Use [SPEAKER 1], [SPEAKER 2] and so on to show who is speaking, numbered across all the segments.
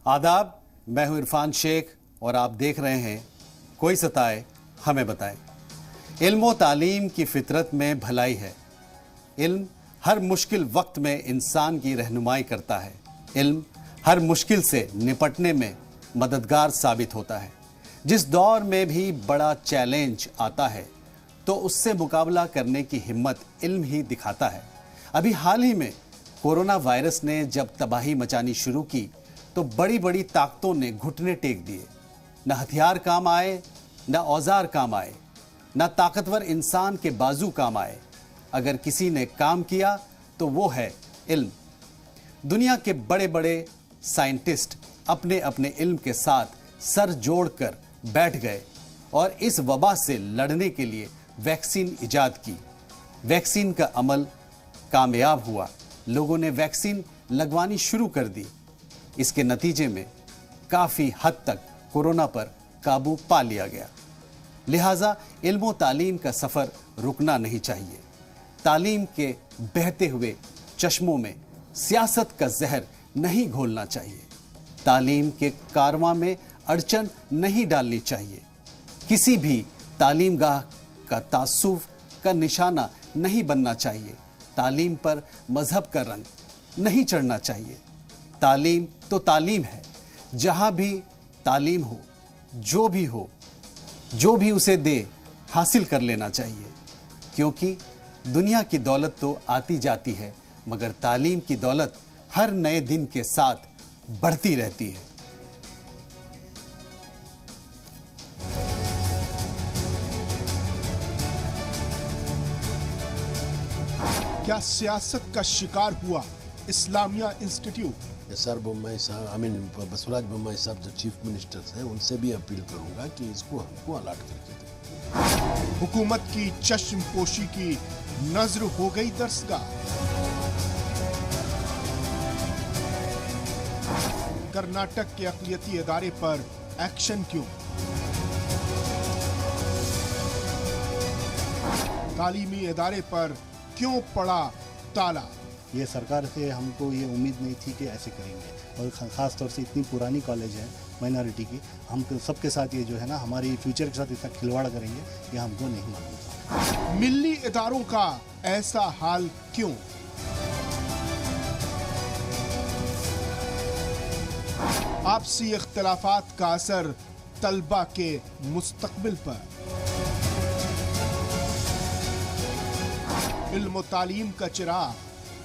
[SPEAKER 1] आदाब, मैं हूं इरफान शेख और आप देख रहे हैं कोई सताए हमें बताए। इल्म व तालीम की फितरत में भलाई है। इल्म हर मुश्किल वक्त में इंसान की रहनुमाई करता है। इल्म हर मुश्किल से निपटने में मददगार साबित होता है। जिस दौर में भी बड़ा चैलेंज आता है तो उससे मुकाबला करने की हिम्मत इल्म ही दिखाता है। अभी हाल ही में कोरोना वायरस ने जब तबाही मचानी शुरू की तो बड़ी बड़ी ताकतों ने घुटने टेक दिए। न हथियार काम आए, न औजार काम आए, न ताकतवर इंसान के बाजू काम आए। अगर किसी ने काम किया तो वो है इल्म। दुनिया के बड़े बड़े साइंटिस्ट अपने अपने इल्म के साथ सर जोड़कर बैठ गए और इस वबा से लड़ने के लिए वैक्सीन इजाद की। वैक्सीन का अमल कामयाब हुआ। लोगों ने वैक्सीन लगवानी शुरू कर दी। इसके नतीजे में काफी हद तक कोरोना पर काबू पा लिया गया। लिहाजा इल्म व तालीम का सफर रुकना नहीं चाहिए। तालीम के बहते हुए चश्मों में सियासत का जहर नहीं घोलना चाहिए। तालीम के कारवां में अड़चन नहीं डालनी चाहिए। किसी भी तालीमगाह का तासुफ का निशाना नहीं बनना चाहिए। तालीम पर मजहब का रंग नहीं चढ़ना चाहिए। तालीम तो तालीम है। जहां भी तालीम हो, जो भी उसे दे हासिल कर लेना चाहिए, क्योंकि दुनिया की दौलत तो आती जाती है मगर तालीम की दौलत हर नए दिन के साथ बढ़ती रहती है।
[SPEAKER 2] क्या सियासत का शिकार हुआ इस्लामिया इंस्टीट्यूट?
[SPEAKER 3] सर बोम्मई साहब, बसवराज बोम्मई साहब जो चीफ मिनिस्टर्स हैं, उनसे भी अपील करूंगा कि इसको हमको अलर्ट करके दें।
[SPEAKER 2] हुकूमत की चश्मपोशी की नजर हो गई दरसगाह। कर्नाटक के अक़लियती इदारे पर एक्शन क्यों? तालीमी इदारे पर क्यों पड़ा ताला?
[SPEAKER 4] ये सरकार से हमको ये उम्मीद नहीं थी कि ऐसे करेंगे, और ख़ास तौर से इतनी पुरानी कॉलेज है माइनॉरिटी की, हम सबके साथ ये जो है ना हमारी फ्यूचर के साथ इतना खिलवाड़ करेंगे ये हमको नहीं मालूम था।
[SPEAKER 2] मिल्ली इदारों का ऐसा हाल क्यों? आपसी इख्तिलाफात का असर तलबा के मुस्तकबिल पर। इल्म व तालीम का चिराग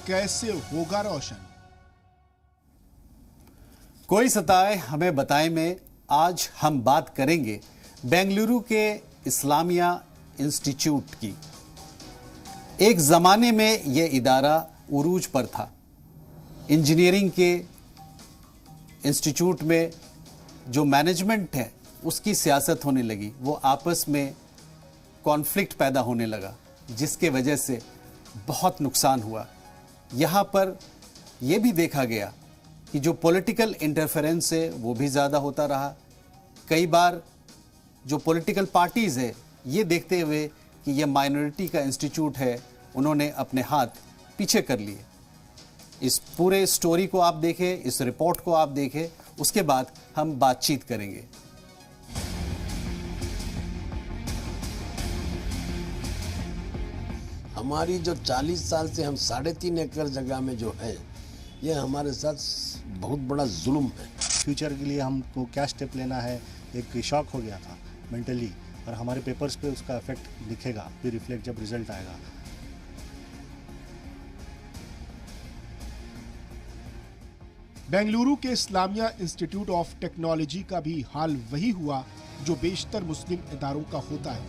[SPEAKER 2] कैसे होगा रोशन?
[SPEAKER 1] कोई सताए हमें बताए में आज हम बात करेंगे बेंगलुरु के इस्लामिया इंस्टीट्यूट की। एक ज़माने में यह इदारा उरूज पर था। इंजीनियरिंग के इंस्टीट्यूट में जो मैनेजमेंट है उसकी सियासत होने लगी। वो आपस में कॉन्फ्लिक्ट पैदा होने लगा, जिसके वजह से बहुत नुकसान हुआ। यहाँ पर यह भी देखा गया कि जो पॉलिटिकल इंटरफेरेंस है वो भी ज़्यादा होता रहा। कई बार जो पॉलिटिकल पार्टीज़ है ये देखते हुए कि यह माइनॉरिटी का इंस्टीट्यूट है, उन्होंने अपने हाथ पीछे कर लिए। इस पूरे स्टोरी को आप देखें, इस रिपोर्ट को आप देखें, उसके बाद हम बातचीत करेंगे।
[SPEAKER 3] हमारी जो 40 साल से हम 3.5 एकड़ जगह में जो है, ये हमारे साथ बहुत बड़ा जुल्म है।
[SPEAKER 4] फ्यूचर के लिए हमको क्या स्टेप लेना है, एक शॉक हो गया था मेंटली, और हमारे पेपर्स पे उसका इफेक्ट दिखेगा फिर रिफ्लेक्ट जब रिजल्ट आएगा।
[SPEAKER 2] बेंगलुरु के इस्लामिया इंस्टीट्यूट ऑफ टेक्नोलॉजी का भी हाल वही हुआ जो बेशतर मुस्लिम इदारों का होता है।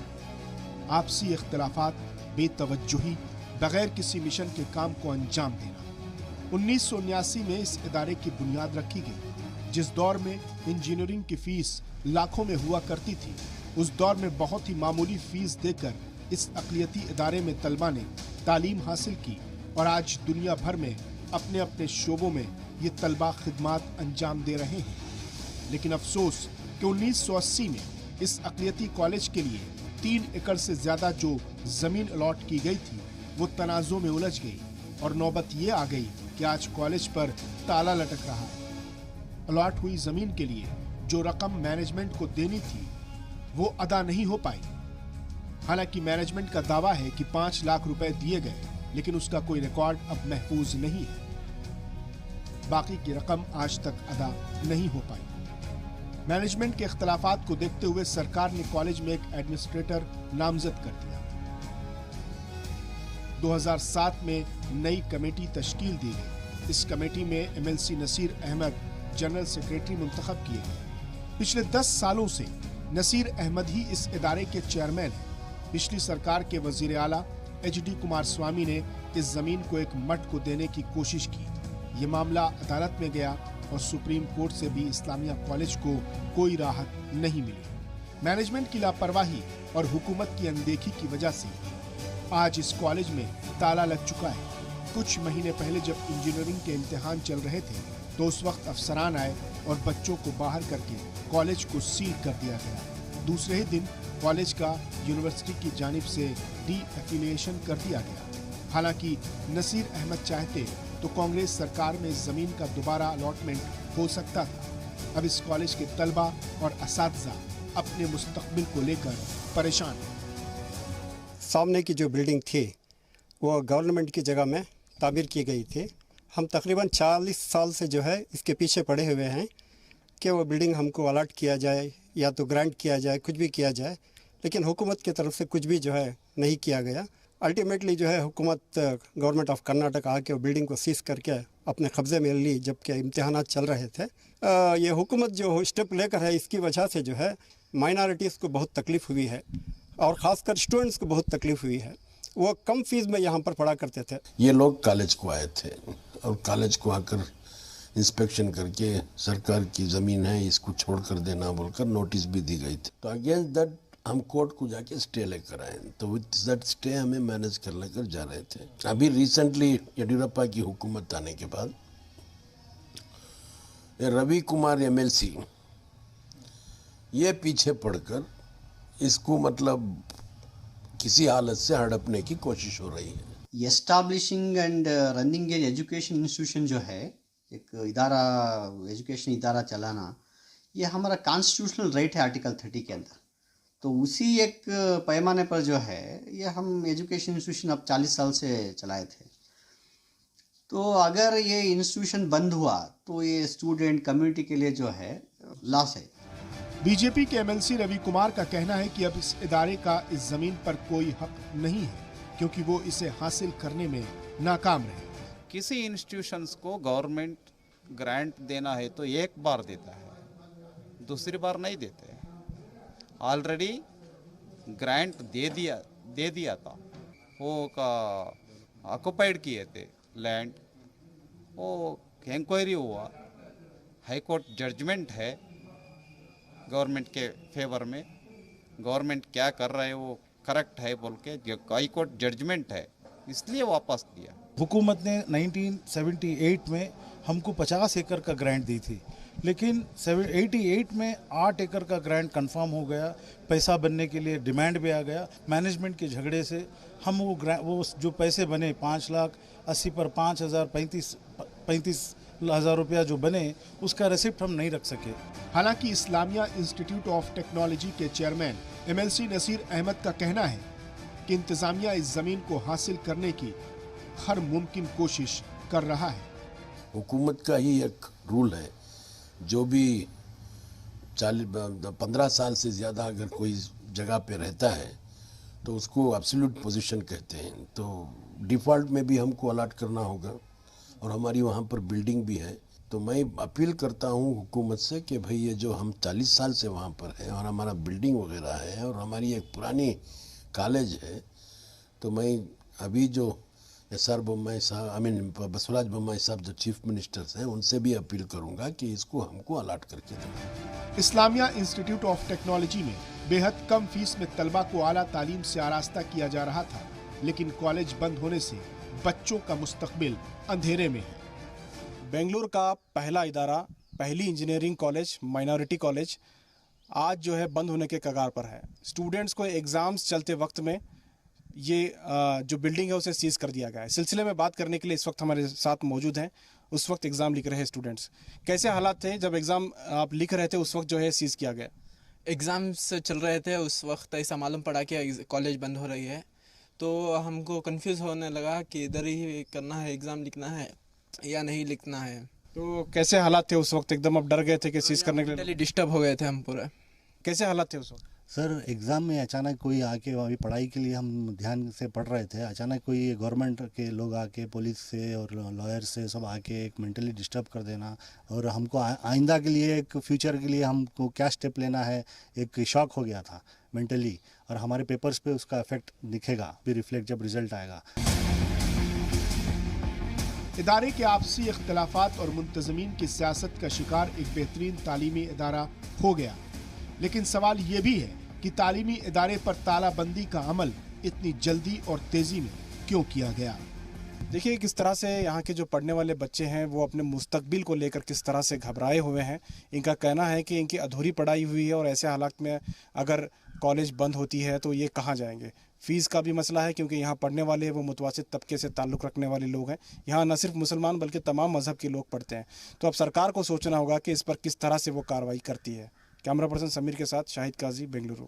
[SPEAKER 2] आपसी इख्तिलाफात, बेतवज्जुही, बगैर किसी मिशन के काम को अंजाम देना। 1979 में इस इदारे की बुनियाद रखी गई। जिस दौर में इंजीनियरिंग की फीस लाखों में हुआ करती थी, उस दौर में बहुत ही मामूली फीस देकर इस अक़लियती इदारे में तलबा ने तालीम हासिल की, और आज दुनिया भर में अपने अपने शोबों में ये तलबा खिदमात अंजाम दे रहे हैं। लेकिन अफसोस कि 1980 में इस अक़लियती कॉलेज के लिए 3 एकड़ से ज्यादा जो जमीन अलॉट की गई थी वो तनाज़ों में उलझ गई, और नौबत ये आ गई कि आज कॉलेज पर ताला लटक रहा है। अलॉट हुई जमीन के लिए जो रकम मैनेजमेंट को देनी थी वो अदा नहीं हो पाई। हालांकि मैनेजमेंट का दावा है कि 5 लाख रुपए दिए गए, लेकिन उसका कोई रिकॉर्ड अब महफूज नहीं है। बाकी की रकम आज तक अदा नहीं हो पाई। मैनेजमेंट के इख्तलाफात को देखते हुए सरकार ने कॉलेज में एक एडमिनिस्ट्रेटर नामजद कर दिया। 2007 में नई कमेटी तश्कील दी गई। इस कमेटी में MLC Naseer Ahmed general secretary मुंतखब किए गए। पिछले 10 सालों से नसीर अहमद ही इस इदारे के चेयरमैन हैं। पिछली सरकार के वजीर आला HD कुमारस्वामी ने इस जमीन को एक मठ को देने की कोशिश की। ये मामला अदालत में गया और सुप्रीम कोर्ट से भी इस्लामिया कॉलेज को कोई राहत नहीं मिली। मैनेजमेंट की लापरवाही और हुकूमत की अनदेखी की वजह से आज इस कॉलेज में ताला लग चुका है। कुछ महीने पहले जब इंजीनियरिंग के इम्तिहान चल रहे थे तो उस वक्त अफसरान आए और बच्चों को बाहर करके कॉलेज को सील कर दिया गया। दूसरे ही दिन कॉलेज का यूनिवर्सिटी की जानिब से डी-एफिलिएशन कर दिया गया। हालांकि नसीर अहमद चाहते तो कांग्रेस सरकार में जमीन का दोबारा अलॉटमेंट हो सकता था। अब इस कॉलेज के तलबा और असातिज़ा अपने मुस्तकबिल को लेकर परेशान हैं।
[SPEAKER 5] सामने की जो बिल्डिंग थी वो गवर्नमेंट की जगह में तामीर की गई थी। हम तकरीबन 40 साल से जो है इसके पीछे पड़े हुए हैं कि वो बिल्डिंग हमको अलॉट किया जाए या तो ग्रांट किया जाए, कुछ भी किया जाए, लेकिन हुकूमत की तरफ से कुछ भी जो है नहीं किया गया। अल्टीमेटली जो है हुकूमत गवर्नमेंट ऑफ कर्नाटक आके वो बिल्डिंग को सीज करके अपने कब्ज़े में ली जबकि इम्तिहानात चल रहे थे। ये हुकूमत जो स्टेप लेकर है इसकी वजह से जो है माइनॉरिटीज़ को बहुत तकलीफ़ हुई है और ख़ासकर स्टूडेंट्स को बहुत तकलीफ़ हुई है। वो कम फीस में यहाँ पर पढ़ा करते थे।
[SPEAKER 3] ये लोग कॉलेज को आए थे और कॉलेज को आकर इंस्पेक्शन करके सरकार की ज़मीन है इसको छोड़ कर देना बोलकर नोटिस भी दी गई थी। तो अगेंस्ट दैट हम कोर्ट को जाके स्टे लेकर आए। तो विद दैट स्टे हमें मैनेज कर लेकर जा रहे थे। अभी रिसेंटली येडियुरप्पा की हुकूमत आने के बाद रवि कुमार MLC ये पीछे पड़कर इसको मतलब किसी हालत से हड़पने की कोशिश हो रही है।
[SPEAKER 6] Establishing and running an education institution जो है, एक इदारा, एजुकेशन इदारा चलाना, ये हमारा कॉन्स्टिट्यूशनल राइट है आर्टिकल 30 के अंदर। तो उसी एक पैमाने पर जो है ये हम एजुकेशन इंस्टीट्यूशन अब 40 साल से चलाए थे। तो अगर ये इंस्टीट्यूशन बंद हुआ तो ये स्टूडेंट कम्युनिटी के लिए जो है लॉस है।
[SPEAKER 2] बीजेपी के MLC रवि कुमार का कहना है कि अब इस इदारे का इस जमीन पर कोई हक नहीं है क्योंकि वो इसे हासिल करने में नाकाम रहे।
[SPEAKER 7] किसी इंस्टीट्यूशंस को गवर्नमेंट ग्रांट देना है तो एक बार देता है, दूसरी बार नहीं देते। ऑलरेडी ग्रांट दे दिया था, वो का ऑक्युपाइड किए थे लैंड, वो इंक्वायरी हुआ, हाई कोर्ट जजमेंट है गवर्नमेंट के फेवर में, गवर्नमेंट क्या कर रहा है वो करेक्ट है बोल के हाई कोर्ट जजमेंट है, इसलिए वापस दिया।
[SPEAKER 8] हुकूमत ने 1978 में हमको 50 एकड़ का ग्रांट दी थी, लेकिन 88 में 8 एकड़ का ग्रांट कंफर्म हो गया। पैसा बनने के लिए डिमांड भी आ गया। मैनेजमेंट के झगड़े से हम वो जो पैसे बने 5,80,000 पर 35,000 रुपया जो बने उसका रिसिप्ट हम नहीं रख सके।
[SPEAKER 2] हालांकि इस्लामिया इंस्टीट्यूट ऑफ टेक्नोलॉजी के चेयरमैन MLC नसीर अहमद का कहना है कि इंतजामिया इस जमीन को हासिल करने की हर मुमकिन कोशिश कर रहा है।
[SPEAKER 3] हुकूमत का ही एक रूल है, जो भी 15 साल से ज़्यादा अगर कोई जगह पे रहता है तो उसको एब्सोल्यूट पोजीशन कहते हैं। तो डिफ़ॉल्ट में भी हमको अलॉट करना होगा और हमारी वहाँ पर बिल्डिंग भी है। तो मैं अपील करता हूँ हुकूमत से कि भाई ये जो हम 40 साल से वहाँ पर हैं और हमारा बिल्डिंग वगैरह है और हमारी एक पुरानी कॉलेज है, तो मैं अभी जो SR बोम्माई साहब बसवराज बोम्माई साहब जो चीफ मिनिस्टर्स हैं उनसे भी अपील करूँगा कि इसको हमको अलॉट करके दें।
[SPEAKER 2] इस्लामिया इंस्टीट्यूट ऑफ टेक्नोलॉजी में बेहद कम फीस में तलबा को आला तालीम से आरास्ता किया जा रहा था, लेकिन कॉलेज बंद होने से बच्चों का मुस्तकबिल अंधेरे में है।
[SPEAKER 9] बेंगलुरु का पहला इदारा, पहली इंजीनियरिंग कॉलेज, माइनॉरिटी कॉलेज, आज जो है बंद होने के कगार पर है। स्टूडेंट्स को एग्ज़ाम्स चलते वक्त में ये जो बिल्डिंग है उसे सीज कर दिया गया है। सिलसिले में बात करने के लिए इस वक्त हमारे साथ मौजूद हैं उस वक्त एग्ज़ाम लिख रहे स्टूडेंट्स, कैसे हालात थे जब एग्ज़ाम आप लिख रहे थे उस वक्त जो है सीज़ किया गया?
[SPEAKER 10] एग्ज़ाम्स चल रहे थे उस वक्त, ऐसा मालूम पड़ा कि कॉलेज बंद हो रही है, तो हमको कंफ्यूज होने लगा कि इधर ही करना है, एग्ज़ाम लिखना है या नहीं लिखना है।
[SPEAKER 9] तो कैसे हालात थे उस वक्त? एकदम आप डर गए थे कि सीज़ करने के लिए?
[SPEAKER 10] मेंटली डिस्टर्ब हो गए थे हम पूरा।
[SPEAKER 9] कैसे हालात थे उस वक्त?
[SPEAKER 4] सर एग्ज़ाम में अचानक कोई आके, अभी पढ़ाई के लिए हम ध्यान से पढ़ रहे थे, अचानक कोई गवर्नमेंट के लोग आके, पुलिस से और लॉयर से सब आके एक मेंटली डिस्टर्ब कर देना, और हमको आइंदा के लिए, एक फ्यूचर के लिए हमको क्या स्टेप लेना है, एक शॉक हो गया था मेंटली। और हमारे पेपर्स पे उसका इफेक्ट दिखेगा भी, रिफ्लेक्ट जब रिजल्ट आएगा।
[SPEAKER 2] इदारे के आपसी इख्तलाफात और मुंतज़मीन की सियासत का शिकार एक बेहतरीन तालीमी इदारा हो गया, लेकिन सवाल ये भी है कि तालीमी इदारे पर तालाबंदी का अमल इतनी जल्दी और तेज़ी में क्यों किया गया।
[SPEAKER 9] देखिए किस तरह से यहाँ के जो पढ़ने वाले बच्चे हैं वो अपने मुस्तकबिल को लेकर किस तरह से घबराए हुए हैं। इनका कहना है कि इनकी अधूरी पढ़ाई हुई है और ऐसे हालात में अगर कॉलेज बंद होती है तो ये कहाँ जाएंगे। फ़ीस का भी मसला है क्योंकि यहाँ पढ़ने वाले वो मुतवस्सित तबके से ताल्लुक़ रखने वाले लोग हैं। यहाँ न सिर्फ मुसलमान बल्कि तमाम मज़हब के लोग पढ़ते हैं। तो अब सरकार को सोचना होगा कि इस पर किस तरह से वो कार्रवाई करती है। कैमरा पर्सन समीर के साथ शाहिद काजी, बेंगलुरु।